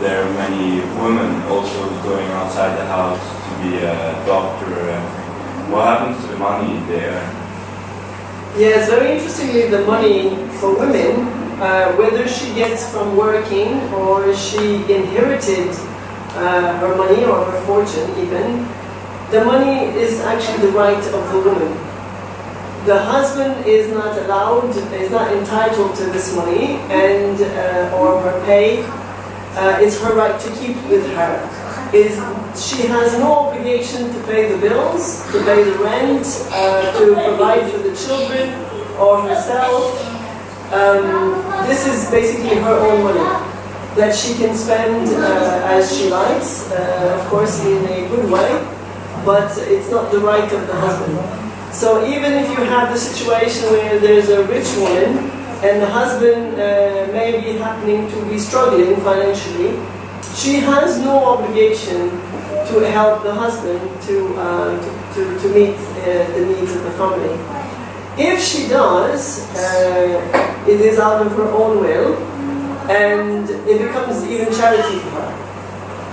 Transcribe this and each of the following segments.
there are many women also going outside the house to be a doctor or anything. What happens to the money there? Yes, very interestingly, the money for women, whether she gets from working or she inherited her money or her fortune even, the money is actually the right of the woman. The husband is not allowed, is not entitled to this money and or her pay. It's her right to keep with her. She has no obligation to pay the bills, to pay the rent, to provide for the children or herself. This is basically her own money that she can spend as she likes, of course in a good way, but it's not the right of the husband. So even if you have the situation where there's a rich woman and the husband may be happening to be struggling financially, she has no obligation to help the husband to meet the needs of the family. If she does, it is out of her own will, and it becomes even charity for her.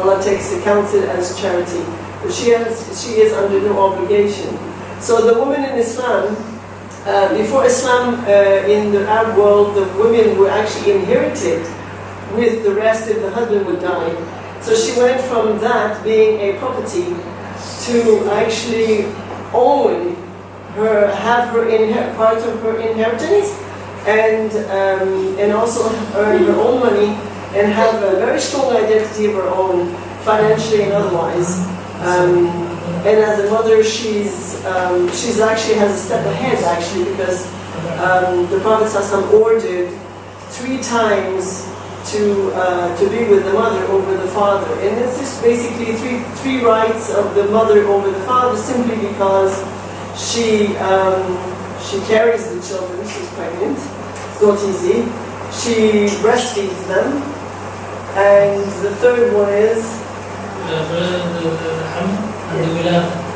Allah counts it as charity, but she is under no obligation. So the women in Islam, before Islam, in the Arab world, the women were actually inherited with the rest if the husband would die. So she went from that being a property to actually own her, have her part of her inheritance, and also earn her own money and have a very strong identity of her own, financially and otherwise. And as a mother, she's actually has a step ahead actually, because the Prophet ﷺ ordered 3 times to be with the mother over the father, and it's just basically three rights of the mother over the father, simply because she carries the children. She's pregnant. It's not easy. She breastfeeds them, and the third one is.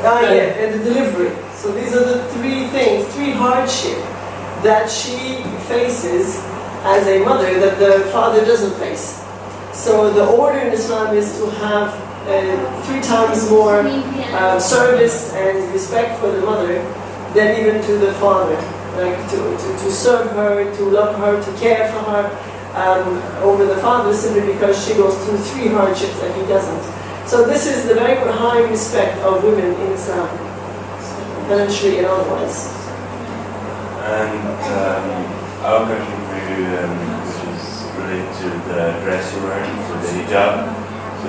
And the delivery. So these are the 3 things, 3 hardships that she faces as a mother that the father doesn't face. So the order in Islam is to have 3 times more service and respect for the mother than even to the father. Like to serve her, to love her, to care for her over the father, simply because she goes through 3 hardships and he doesn't. So this is the very high respect of women in Islam, financially and otherwise. And our question for you, which is related to the dress you're wearing, so the hijab. So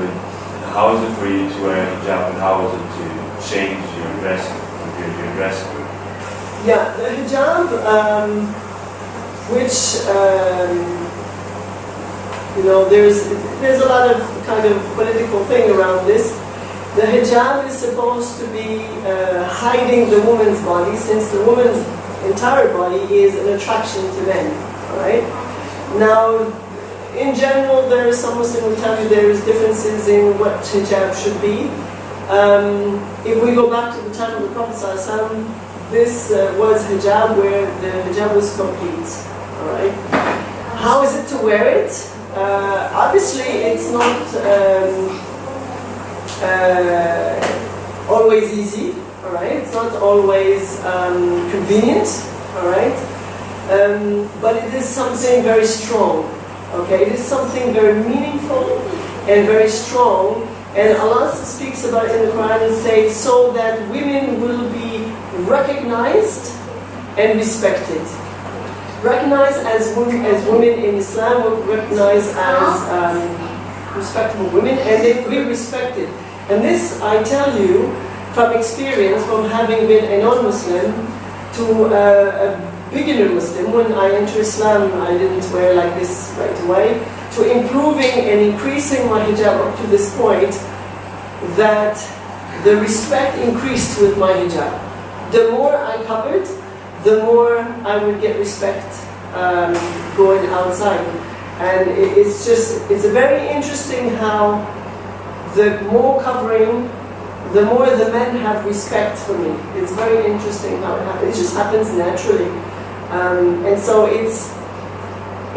how is it for you to wear a hijab, and how is it to change your dress compared to your dress? Yeah, the hijab, which there's a lot of kind of political thing around this. The hijab is supposed to be hiding the woman's body, since the woman's entire body is an attraction to men. All right. Now, in general, there is some Muslim will tell you there is differences in what hijab should be. If we go back to the time of the Prophet ﷺ, this was hijab where the hijab was complete. All right. How is it to wear it? Obviously, it's not always easy, all right? It's not always convenient, all right? But it is something very strong, okay? It is something very meaningful and very strong. And Allah speaks about it in the Quran and says, so that women will be recognized and respected. Recognized as women in Islam, recognized as respectable women, and they will be respected. And this, I tell you, from experience, from having been a non-Muslim to a beginner Muslim. When I entered Islam, I didn't wear like this right away, to improving and increasing my hijab up to this point, that the respect increased with my hijab. The more I covered, the more I would get respect going outside. And it's very interesting how the more covering, the more the men have respect for me. It's very interesting how it happens. It just happens naturally. And so it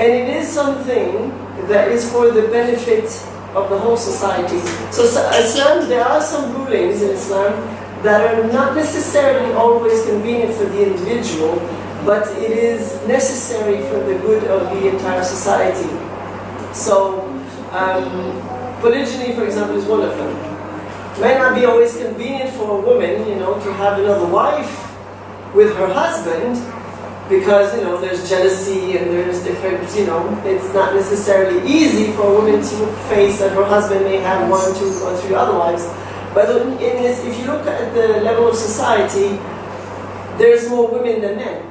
is something that is for the benefit of the whole society. So Islam, there are some rulings in Islam that are not necessarily always convenient for the individual, but it is necessary for the good of the entire society. So, polygyny, for example, is one of them. It may not be always convenient for a woman, to have another wife with her husband, because, there's jealousy and there's different, it's not necessarily easy for a woman to face that her husband may have 1, 2, or 3 other wives. But in this, if you look at the level of society, there's more women than men.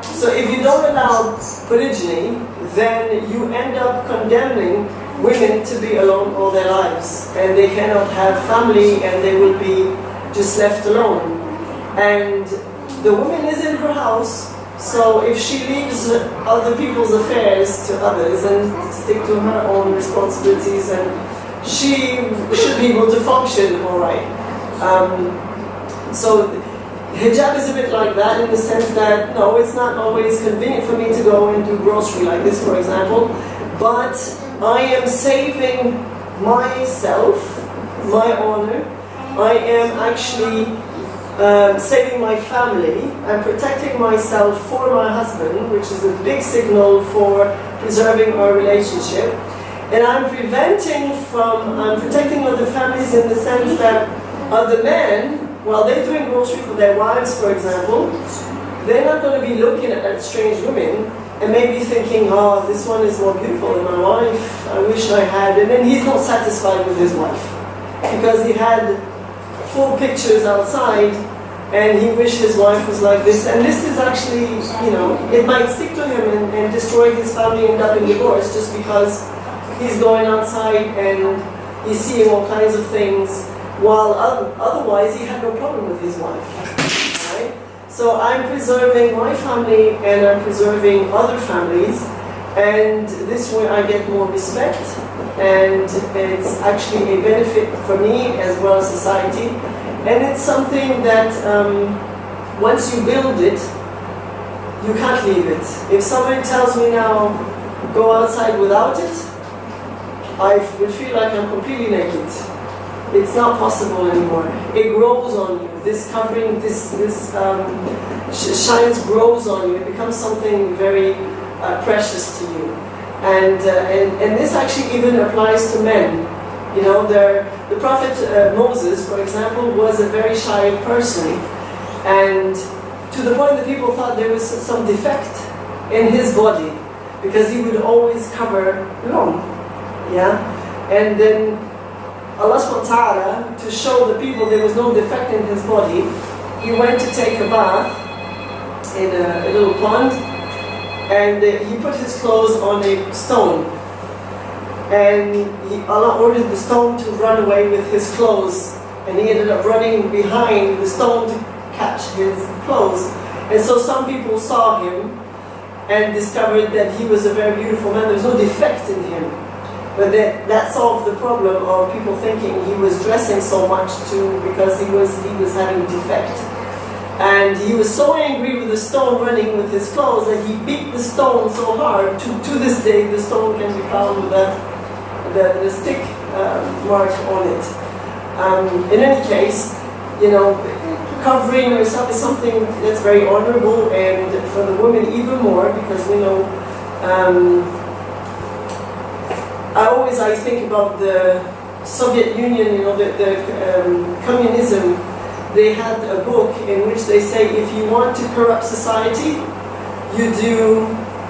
So if you don't allow polygyny, then you end up condemning women to be alone all their lives. And they cannot have family and they will be just left alone. And the woman is in her house, so if she leaves other people's affairs to others and stick to her own responsibilities, and she should be able to function all right. So hijab is a bit like that in the sense that, no, it's not always convenient for me to go and do grocery like this, for example, but I am saving myself, my honor. I am actually saving my family. I'm protecting myself for my husband, which is a big signal for preserving our relationship. And I'm protecting other families in the sense that other men, while they're doing grocery for their wives, for example, they're not going to be looking at strange women and maybe thinking, oh, this one is more beautiful than my wife, I wish I had. And then he's not satisfied with his wife because he had full pictures outside and he wished his wife was like this. And this is actually, it might stick to him and destroy his family and end up in divorce just because he's going outside and he's seeing all kinds of things, while otherwise he had no problem with his wife. Right? So I'm preserving my family and I'm preserving other families, and this way I get more respect, and it's actually a benefit for me as well as society. And it's something that once you build it, you can't leave it. If somebody tells me now, go outside without it, I would feel like I'm completely naked. It's not possible anymore. It grows on you. This covering, this shines grows on you. It becomes something very precious to you. And this actually even applies to men. The prophet Moses, for example, was a very shy person, and to the point that people thought there was some defect in his body because he would always cover long. Yeah, and then Allah subhanahu wa ta'ala, to show the people there was no defect in his body, he went to take a bath in a little pond, and he put his clothes on a stone, and Allah ordered the stone to run away with his clothes, and he ended up running behind the stone to catch his clothes. And so some people saw him and discovered that he was a very beautiful man. There was no defect in him. But that solved the problem of people thinking he was dressing so much because he was having defect. And he was so angry with the stone running with his clothes that he beat the stone so hard. To this day, the stone can be found with the stick mark on it. In any case, covering yourself is something that's very honorable, and for the women even more, because we know. I think about the Soviet Union, the communism. They had a book in which they say if you want to corrupt society, you do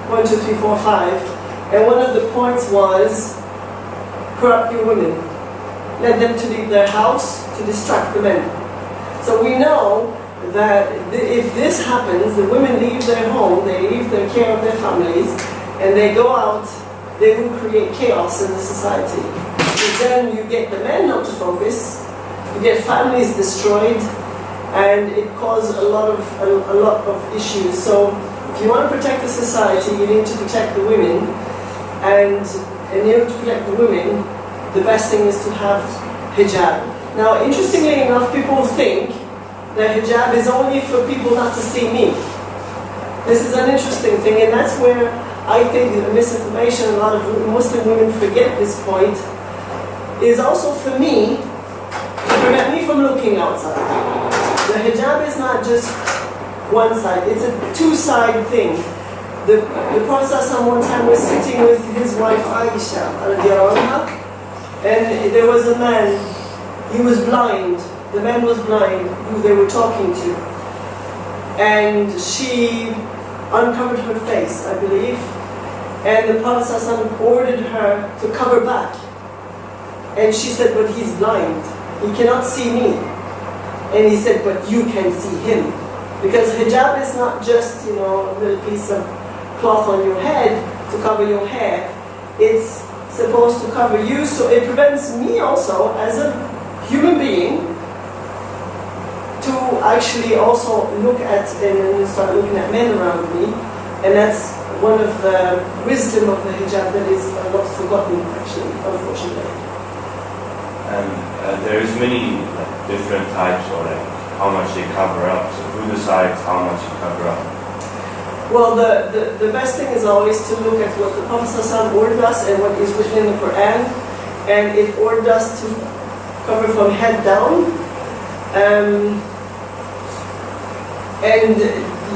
1, 2, 3, 4, 5. And one of the points was corrupt your women. Let them to leave their house to distract the men. So we know that if this happens, the women leave their home, they leave the care of their families, and they go out, they will create chaos in the society. So then you get the men not to focus, you get families destroyed, and it causes a lot of issues. So if you want to protect the society, you need to protect the women, and in order to protect the women, the best thing is to have hijab. Now, interestingly enough, people think that hijab is only for people not to see me. This is an interesting thing, and that's where I think the misinformation, a lot of Muslim women forget this point, is also for me to prevent me from looking outside. The hijab is not just one side, it's a two-side thing. The Prophet one time was sitting with his wife Aisha, and there was a man, he was blind, the man was blind, who they were talking to. And she uncovered her face, I believe, and the Prophet ordered her to cover back. And she said, but he's blind, he cannot see me. And he said, but you can see him. Because hijab is not just, a little piece of cloth on your head to cover your hair. It's supposed to cover you, so it prevents me also, as a human being, to actually also look at and start looking at men around me. And that's one of the wisdom of the hijab that is not forgotten, actually, unfortunately. And there's many different types, or how much they cover up. So who decides how much you cover up? Well, the best thing is always to look at what the Prophet ﷺ ordered us and what is written in the Quran. And it ordered us to cover from head down. And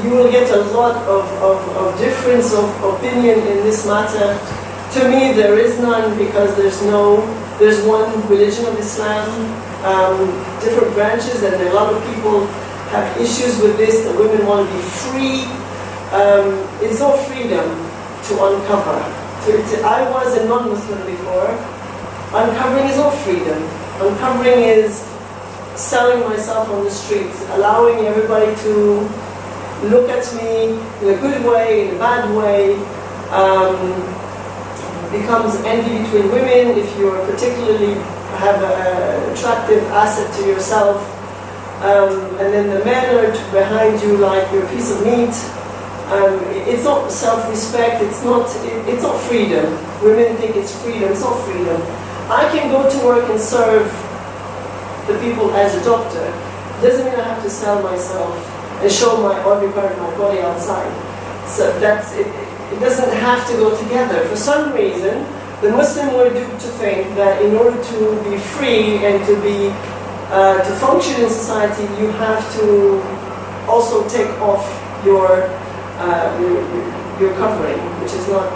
you will get a lot of difference of opinion in this matter. To me, there is none, because there's one religion of Islam, different branches, and a lot of people have issues with this, that women want to be free. It's not freedom to uncover. I was a non-Muslim before. Uncovering is not freedom. Uncovering is selling myself on the streets, allowing everybody to look at me in a good way, in a bad way. Becomes envy between women if you particularly have an attractive asset to yourself. And then the men are behind you like you're a piece of meat. It's not self-respect, it's not freedom. Women think it's freedom, it's not freedom. I can go to work and serve the people as a doctor. Doesn't mean I have to sell myself and show every part of my body outside. So that's it. It doesn't have to go together. For some reason, the Muslim were duped to think that in order to be free and to function in society, you have to also take off your covering, which is not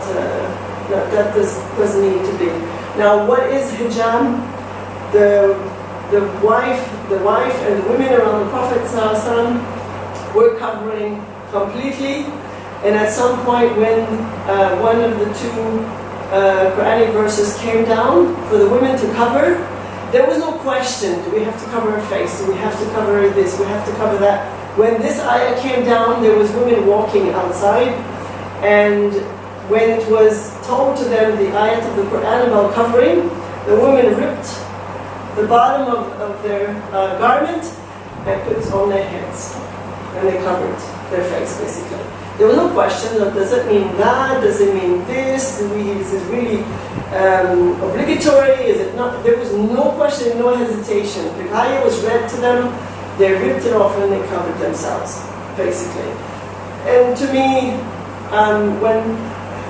that doesn't need to be. Now, what is hijab? The wife and the women around the Prophet ﷺ were covering completely, and at some point when one of the two Quranic verses came down for the women to cover, there was no question, do we have to cover our face, do we have to cover this, we have to cover that. When this ayah came down, there was women walking outside, and when it was told to them the ayat of the Quran about covering, the women ripped the bottom of their garment and put it on their heads, and they covered their face basically. There was no question of, does it mean that, does it mean this, is it really obligatory, is it not? There was no question, no hesitation. The ayah was read to them, they ripped it off and they covered themselves, basically. And to me, when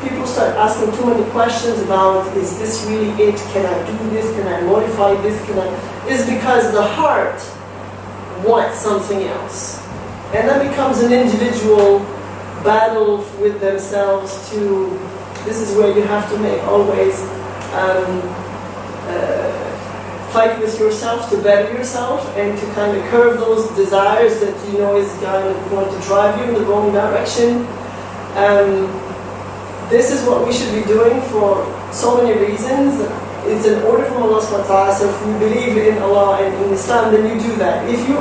people start asking too many questions about, is this really it? Can I do this? Can I modify this? It's because the heart wants something else. And that becomes an individual battle with themselves to, this is where you have to make always fight with yourself to better yourself and to kind of curb those desires that you know is going to drive you in the wrong direction. This is what we should be doing for so many reasons. It's an order from Allah subhanahu wa ta'ala, so if you believe in Allah and in Islam, then you do that. If you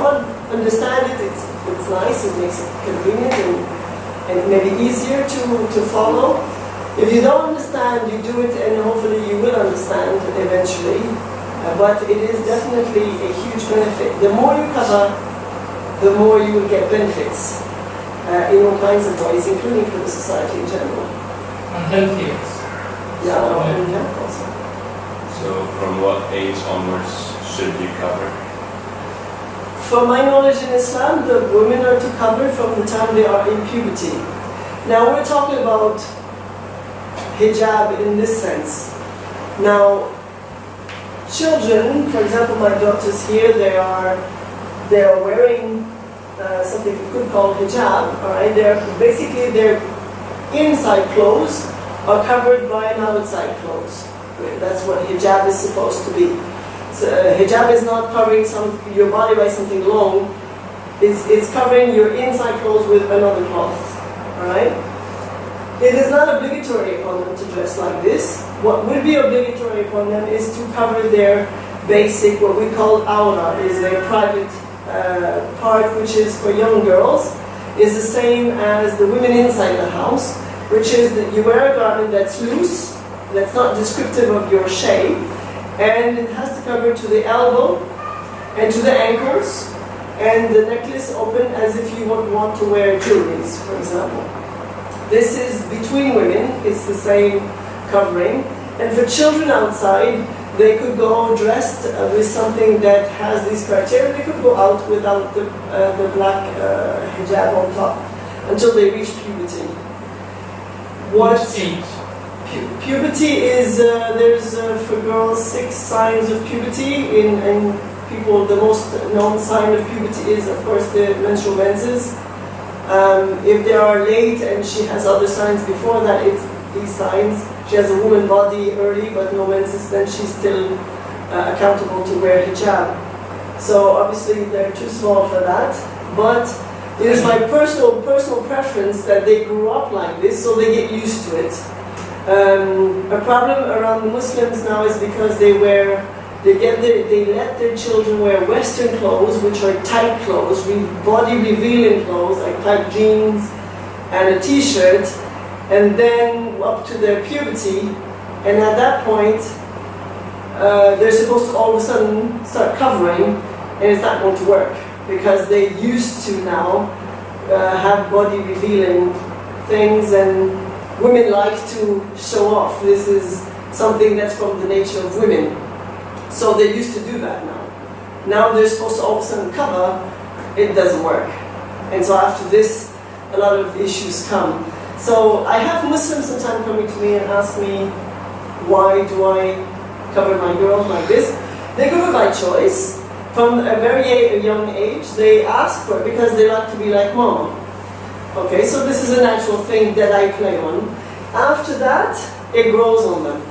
understand it, it's nice, it makes it convenient and maybe easier to follow. If you don't understand, you do it and hopefully you will understand eventually. But it is definitely a huge benefit. The more you cover, the more you will get benefits in all kinds of ways, including for the society in general. And healthier. Yeah, and health also. So from what age onwards should you cover? From my knowledge in Islam, the women are to cover from the time they are in puberty. Now we're talking about hijab in this sense. Now, children, for example, my daughters here, they are wearing something we could call hijab. All right, they're basically their inside clothes are covered by an outside clothes. That's what hijab is supposed to be. So, hijab is not covering your body by something long. It's covering your inside clothes with another cloth. All right. It is not obligatory upon them to dress like this. What would be obligatory upon them is to cover their basic, what we call aura, is their private part, which is for young girls, is the same as the women inside the house, which is that you wear a garment that's loose, that's not descriptive of your shape, and it has to cover to the elbow and to the ankles, and the necklace open as if you would want to wear jewelry, for example. This is between women, it's the same covering. And for children outside, they could go dressed with something that has these criteria. They could go out without the black hijab on top until they reach puberty. What age? Puberty is, there's for girls 6 signs of puberty. In people, the most known sign of puberty is, of course, the menstrual menses. If they are late and she has other signs before that, it's these signs. She has a woman body early but no menses, then she's still accountable to wear hijab. So obviously they're too small for that. But it is my personal preference that they grew up like this, so they get used to it. A problem around the Muslims now is because they let their children wear Western clothes, which are tight clothes, body revealing clothes like tight jeans and a t-shirt, and then up to their puberty, and at that point they're supposed to all of a sudden start covering, and it's not going to work because they used to now have body revealing things, and women like to show off. This is something that's from the nature of women. So they used to do that now. Now they're supposed to all of a sudden cover, it doesn't work. And so after this, a lot of issues come. So I have Muslims sometimes coming to me and ask me, why do I cover my girls like this? They cover by choice. From a very young age, they ask for it because they like to be like mom. Okay, so this is a natural thing that I play on. After that, it grows on them.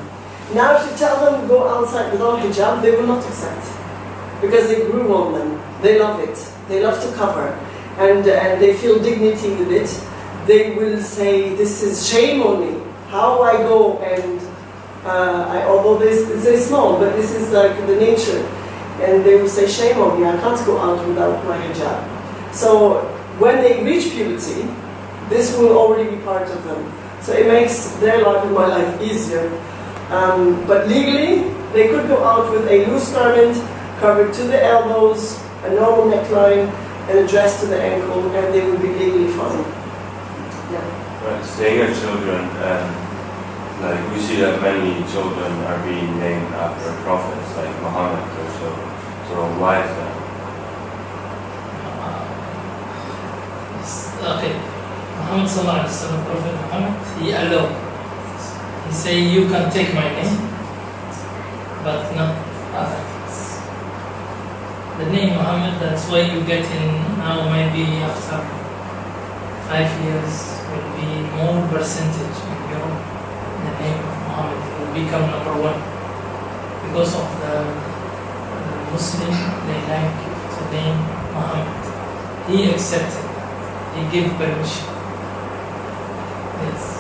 Now if you tell them to go outside without hijab, they will not accept. Because they grew on them. They love it. They love to cover. And they feel dignity with it. They will say, this is shame on me. How I go and, although they're small, but this is like the nature. And they will say, shame on me, I can't go out without my hijab. So when they reach puberty, this will already be part of them. So it makes their life and my life easier. But legally, they could go out with a loose garment, covered to the elbows, a normal neckline, and a dress to the ankle, and they would be legally fine. Yeah. Right, staying at children, like we see that many children are being named after prophets, like Muhammad or so. So why is that? Okay. Muhammad Sallallahu Alaihi Wasallam, Prophet Muhammad, he allowed. He say, you can take my name, but not other things. The name Muhammad, that's why you get in now, maybe after 5 years, will be more percentage in Europe. The name of Muhammad will become number 1. Because of the Muslim, they like to name Muhammad. He accepted, he gave permission. Yes.